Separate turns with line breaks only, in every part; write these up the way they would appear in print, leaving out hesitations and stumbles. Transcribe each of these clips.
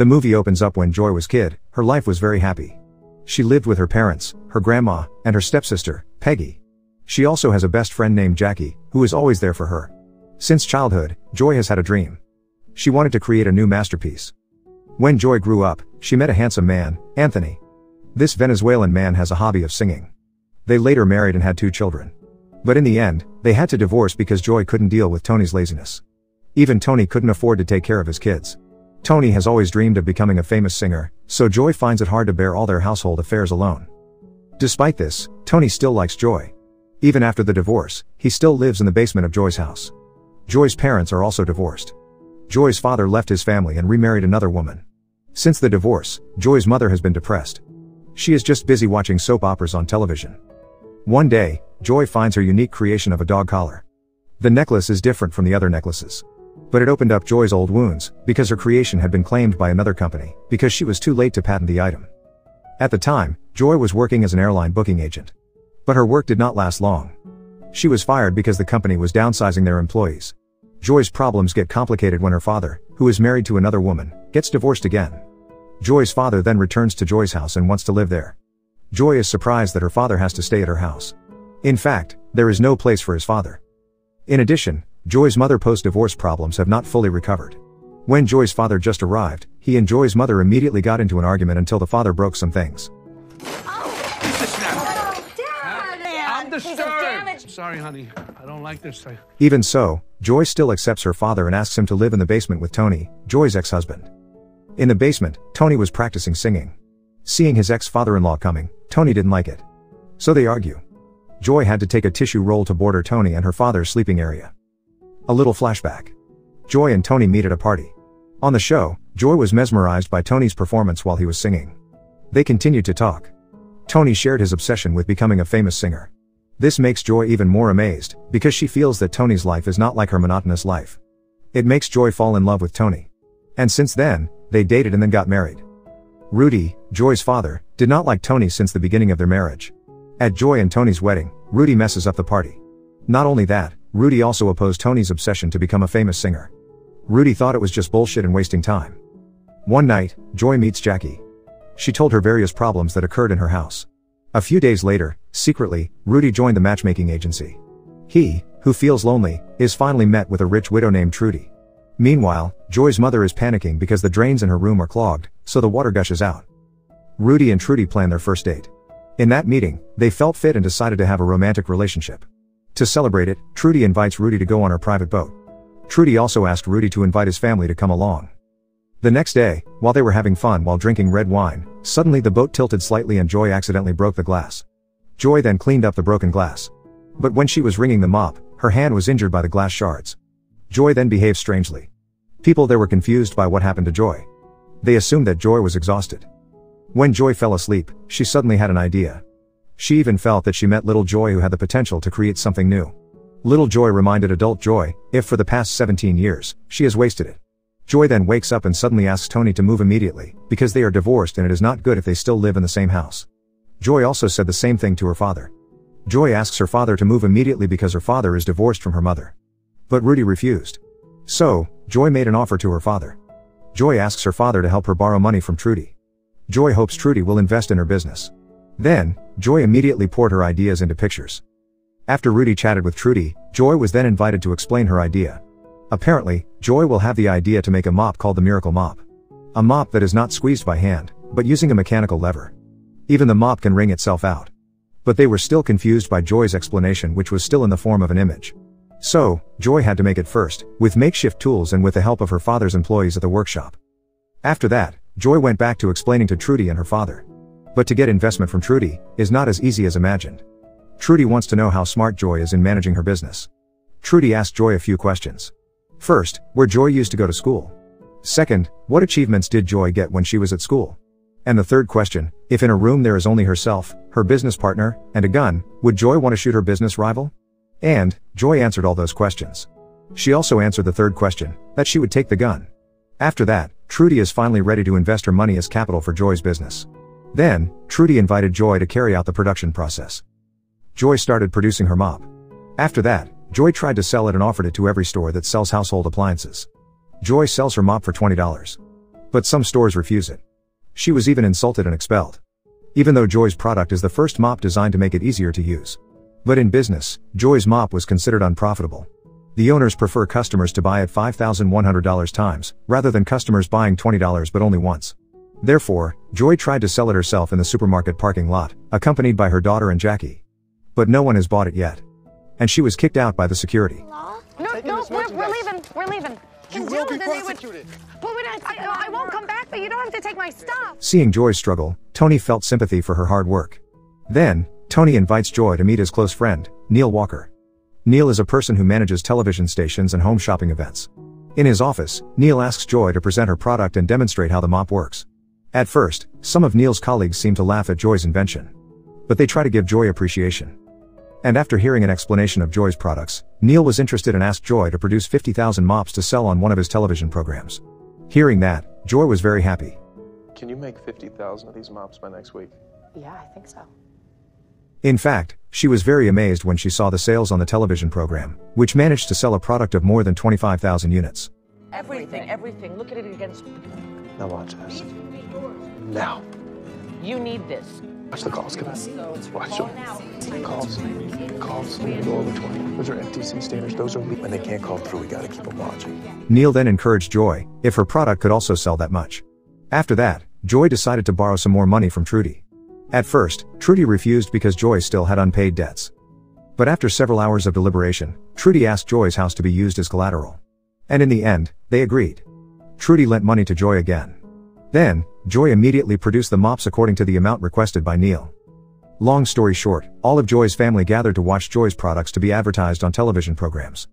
The movie opens up when Joy was kid. Her life was very happy. She lived with her parents, her grandma, and her stepsister, Peggy. She also has a best friend named Jackie, who is always there for her. Since childhood, Joy has had a dream. She wanted to create a new masterpiece. When Joy grew up, she met a handsome man, Anthony. This Venezuelan man has a hobby of singing. They later married and had 2 children. But in the end, they had to divorce because Joy couldn't deal with Tony's laziness. Even Tony couldn't afford to take care of his kids. Tony has always dreamed of becoming a famous singer, so Joy finds it hard to bear all their household affairs alone. Despite this, Tony still likes Joy. Even after the divorce, he still lives in the basement of Joy's house. Joy's parents are also divorced. Joy's father left his family and remarried another woman. Since the divorce, Joy's mother has been depressed. She is just busy watching soap operas on television. One day, Joy finds her unique creation of a dog collar. The necklace is different from the other necklaces. But it opened up Joy's old wounds, because her creation had been claimed by another company, because she was too late to patent the item. At the time, Joy was working as an airline booking agent. But her work did not last long. She was fired because the company was downsizing their employees. Joy's problems get complicated when her father, who is married to another woman, gets divorced again. Joy's father then returns to Joy's house and wants to live there. Joy is surprised that her father has to stay at her house. In fact, there is no place for his father. In addition, Joy's mother post-divorce problems have not fully recovered. When Joy's father just arrived, he and Joy's mother immediately got into an argument until the father broke some things.
I'm disturbed. Sorry, honey. I don't like this.
Even so, Joy still accepts her father and asks him to live in the basement with Tony, Joy's ex-husband. In the basement, Tony was practicing singing. Seeing his ex-father-in-law coming, Tony didn't like it. So they argue. Joy had to take a tissue roll to border Tony and her father's sleeping area. A little flashback. Joy and Tony meet at a party. On the show, Joy was mesmerized by Tony's performance while he was singing. They continued to talk. Tony shared his obsession with becoming a famous singer. This makes Joy even more amazed, because she feels that Tony's life is not like her monotonous life. It makes Joy fall in love with Tony. And since then, they dated and then got married. Rudy, Joy's father, did not like Tony since the beginning of their marriage. At Joy and Tony's wedding, Rudy messes up the party. Not only that, Rudy also opposed Tony's obsession to become a famous singer. Rudy thought it was just bullshit and wasting time. One night, Joy meets Jackie. She told her various problems that occurred in her house. A few days later, secretly, Rudy joined the matchmaking agency. He, who feels lonely, is finally met with a rich widow named Trudy. Meanwhile, Joy's mother is panicking because the drains in her room are clogged, so the water gushes out. Rudy and Trudy plan their first date. In that meeting, they felt fit and decided to have a romantic relationship. To celebrate it, Trudy invites Rudy to go on her private boat. Trudy also asked Rudy to invite his family to come along. The next day, while they were having fun while drinking red wine, suddenly the boat tilted slightly and Joy accidentally broke the glass. Joy then cleaned up the broken glass. But when she was wringing the mop, her hand was injured by the glass shards. Joy then behaved strangely. People there were confused by what happened to Joy. They assumed that Joy was exhausted. When Joy fell asleep, she suddenly had an idea. She even felt that she met little Joy, who had the potential to create something new. Little Joy reminded adult Joy, if for the past 17 years, she has wasted it. Joy then wakes up and suddenly asks Tony to move immediately, because they are divorced and it is not good if they still live in the same house. Joy also said the same thing to her father. Joy asks her father to move immediately because her father is divorced from her mother. But Rudy refused. So, Joy made an offer to her father. Joy asks her father to help her borrow money from Trudy. Joy hopes Trudy will invest in her business. Then, Joy immediately poured her ideas into pictures. After Rudy chatted with Trudy, Joy was then invited to explain her idea. Apparently, Joy will have the idea to make a mop called the Miracle Mop. A mop that is not squeezed by hand, but using a mechanical lever. Even the mop can wring itself out. But they were still confused by Joy's explanation, which was still in the form of an image. So, Joy had to make it first, with makeshift tools and with the help of her father's employees at the workshop. After that, Joy went back to explaining to Trudy and her father. But to get investment from Trudy is not as easy as imagined. Trudy wants to know how smart Joy is in managing her business. Trudy asked Joy a few questions. First, where Joy used to go to school. Second, what achievements did Joy get when she was at school? And the third question, if in a room there is only herself, her business partner, and a gun, would Joy want to shoot her business rival? And, Joy answered all those questions. She also answered the third question, that she would take the gun. After that, Trudy is finally ready to invest her money as capital for Joy's business. Then, Trudy invited Joy to carry out the production process. Joy started producing her mop. After that, Joy tried to sell it and offered it to every store that sells household appliances. Joy sells her mop for $20. But some stores refuse it. She was even insulted and expelled. Even though Joy's product is the first mop designed to make it easier to use. But in business, Joy's mop was considered unprofitable. The owners prefer customers to buy at $5,100 times, rather than customers buying $20 but only once. Therefore, Joy tried to sell it herself in the supermarket parking lot, accompanied by her daughter and Jackie. But no one has bought it yet. And she was kicked out by the security.
No, we're leaving.
You will be prosecuted.
I won't come back, but you don't have to take my stuff.
Seeing Joy's struggle, Tony felt sympathy for her hard work. Then, Tony invites Joy to meet his close friend, Neil Walker. Neil is a person who manages television stations and home shopping events. In his office, Neil asks Joy to present her product and demonstrate how the mop works. At first, some of Neil's colleagues seem to laugh at Joy's invention. But they try to give Joy appreciation. And after hearing an explanation of Joy's products, Neil was interested and asked Joy to produce 50,000 mops to sell on one of his television programs. Hearing that, Joy was very happy.
Can you make 50,000 of these mops by next week?
Yeah, I think so.
In fact, she was very amazed when she saw the sales on the television program, which managed to sell a product of more than 25,000 units.
Everything. Look at it against.
Now watch this. Now.
You need this.
Watch the calls, come on. Watch them. Calls. Go over 20. Those are FTC standards. Those are when they can't call through. We gotta keep them watching.
Neil then encouraged Joy, if her product could also sell that much. After that, Joy decided to borrow some more money from Trudy. At first, Trudy refused because Joy still had unpaid debts. But after several hours of deliberation, Trudy asked Joy's house to be used as collateral. And in the end, they agreed. Trudy lent money to Joy again. Then, Joy immediately produced the mops according to the amount requested by Neil. Long story short, all of Joy's family gathered to watch Joy's products to be advertised on television programs.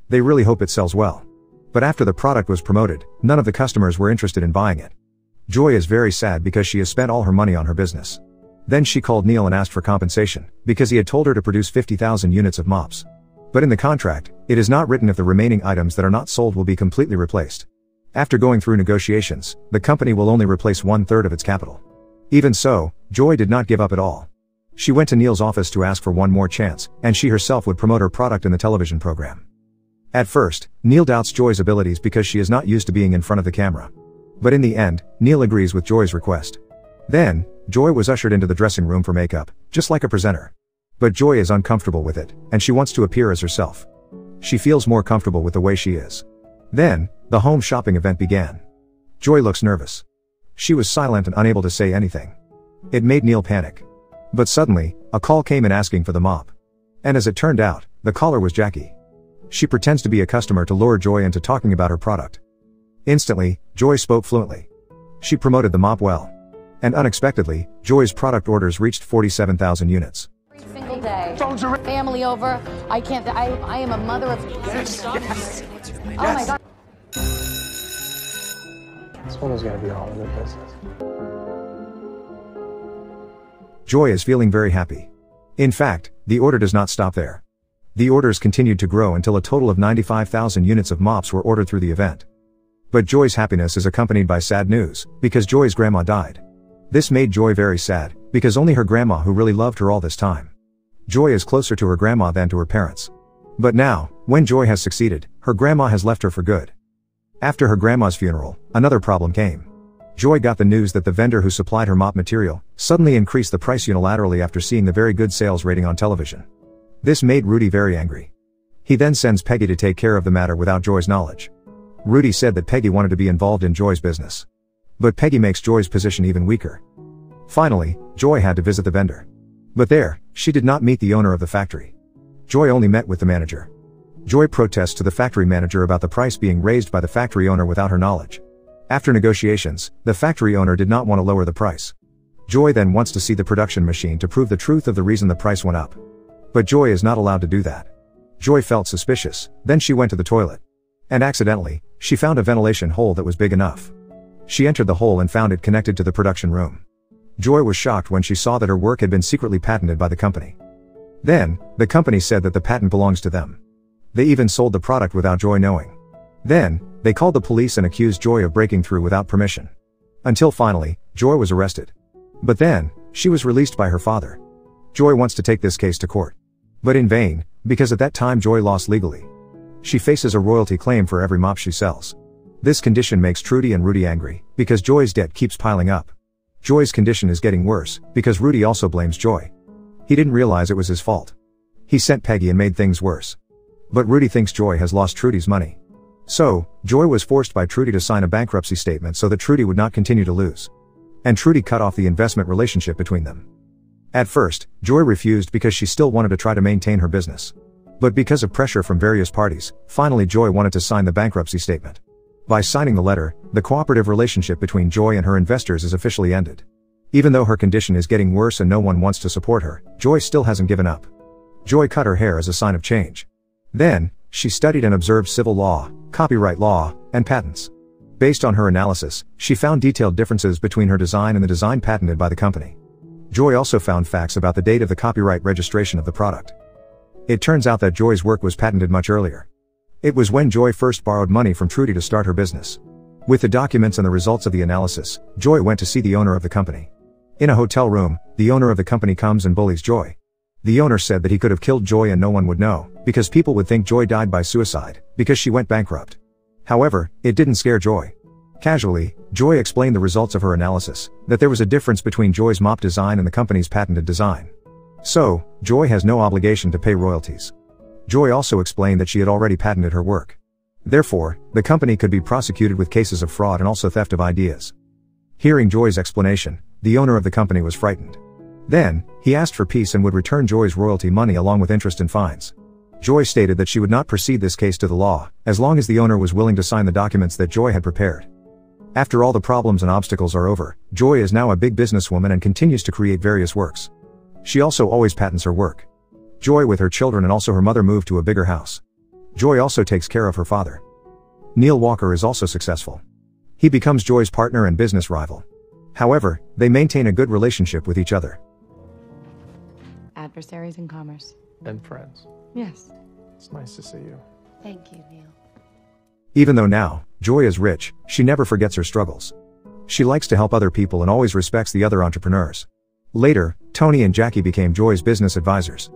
They really hope it sells well. But after the product was promoted, none of the customers were interested in buying it. Joy is very sad because she has spent all her money on her business. Then she called Neil and asked for compensation, because he had told her to produce 50,000 units of mops. But in the contract, it is not written if the remaining items that are not sold will be completely replaced. After going through negotiations, the company will only replace 1/3 of its capital. Even so, Joy did not give up at all. She went to Neil's office to ask for one more chance, and she herself would promote her product in the television program. At first, Neil doubts Joy's abilities because she is not used to being in front of the camera. But in the end, Neil agrees with Joy's request. Then, Joy was ushered into the dressing room for makeup, just like a presenter. But Joy is uncomfortable with it, and she wants to appear as herself. She feels more comfortable with the way she is. Then, the home shopping event began. Joy looks nervous. She was silent and unable to say anything. It made Neil panic. But suddenly, a call came in asking for the mop. And as it turned out, the caller was Jackie. She pretends to be a customer to lure Joy into talking about her product. Instantly, Joy spoke fluently. She promoted the mop well. And unexpectedly, Joy's product orders reached 47,000 units.
Every single day. Family over. I am a mother of...
Yes.
Oh my God.
Someone's gonna be all in their business.
Joy is feeling very happy. In fact, the order does not stop there. The orders continued to grow until a total of 95,000 units of mops were ordered through the event. But Joy's happiness is accompanied by sad news, because Joy's grandma died. This made Joy very sad, because only her grandma who really loved her all this time. Joy is closer to her grandma than to her parents. But now, when Joy has succeeded, her grandma has left her for good. After her grandma's funeral, another problem came. Joy got the news that the vendor who supplied her mop material suddenly increased the price unilaterally after seeing the very good sales rating on television. This made Rudy very angry. He then sends Peggy to take care of the matter without Joy's knowledge. Rudy said that Peggy wanted to be involved in Joy's business. But Peggy makes Joy's position even weaker. Finally, Joy had to visit the vendor. But there, she did not meet the owner of the factory. Joy only met with the manager. Joy protests to the factory manager about the price being raised by the factory owner without her knowledge. After negotiations, the factory owner did not want to lower the price. Joy then wants to see the production machine to prove the truth of the reason the price went up. But Joy is not allowed to do that. Joy felt suspicious, then she went to the toilet. And accidentally, she found a ventilation hole that was big enough. She entered the hole and found it connected to the production room. Joy was shocked when she saw that her work had been secretly patented by the company. Then, the company said that the patent belongs to them. They even sold the product without Joy knowing. Then, they called the police and accused Joy of breaking through without permission. Until finally, Joy was arrested. But then, she was released by her father. Joy wants to take this case to court. But in vain, because at that time Joy lost legally. She faces a royalty claim for every mop she sells. This condition makes Trudy and Rudy angry, because Joy's debt keeps piling up. Joy's condition is getting worse, because Rudy also blames Joy. He didn't realize it was his fault. He sent Peggy and made things worse. But Rudy thinks Joy has lost Trudy's money. So, Joy was forced by Trudy to sign a bankruptcy statement so that Trudy would not continue to lose. And Trudy cut off the investment relationship between them. At first, Joy refused because she still wanted to try to maintain her business. But because of pressure from various parties, finally Joy wanted to sign the bankruptcy statement. By signing the letter, the cooperative relationship between Joy and her investors is officially ended. Even though her condition is getting worse and no one wants to support her, Joy still hasn't given up. Joy cut her hair as a sign of change. Then, she studied and observed civil law, copyright law, and patents. Based on her analysis, she found detailed differences between her design and the design patented by the company. Joy also found facts about the date of the copyright registration of the product. It turns out that Joy's work was patented much earlier. It was when Joy first borrowed money from Trudy to start her business. With the documents and the results of the analysis, Joy went to see the owner of the company. In a hotel room, the owner of the company comes and bullies Joy. The owner said that he could have killed Joy and no one would know, because people would think Joy died by suicide, because she went bankrupt. However, it didn't scare Joy. Casually, Joy explained the results of her analysis, that there was a difference between Joy's mop design and the company's patented design. So, Joy has no obligation to pay royalties. Joy also explained that she had already patented her work. Therefore, the company could be prosecuted with cases of fraud and also theft of ideas. Hearing Joy's explanation, the owner of the company was frightened. Then, he asked for peace and would return Joy's royalty money along with interest and fines. Joy stated that she would not proceed this case to the law, as long as the owner was willing to sign the documents that Joy had prepared. After all the problems and obstacles are over, Joy is now a big businesswoman and continues to create various works. She also always patents her work. Joy with her children and also her mother moved to a bigger house. Joy also takes care of her father. Neil Walker is also successful. He becomes Joy's partner and business rival. However, they maintain a good relationship with each other.
Adversaries in commerce.
And friends.
Yes.
It's nice to see you.
Thank you, Neil.
Even though now, Joy is rich, she never forgets her struggles. She likes to help other people and always respects the other entrepreneurs. Later, Tony and Jackie became Joy's business advisors.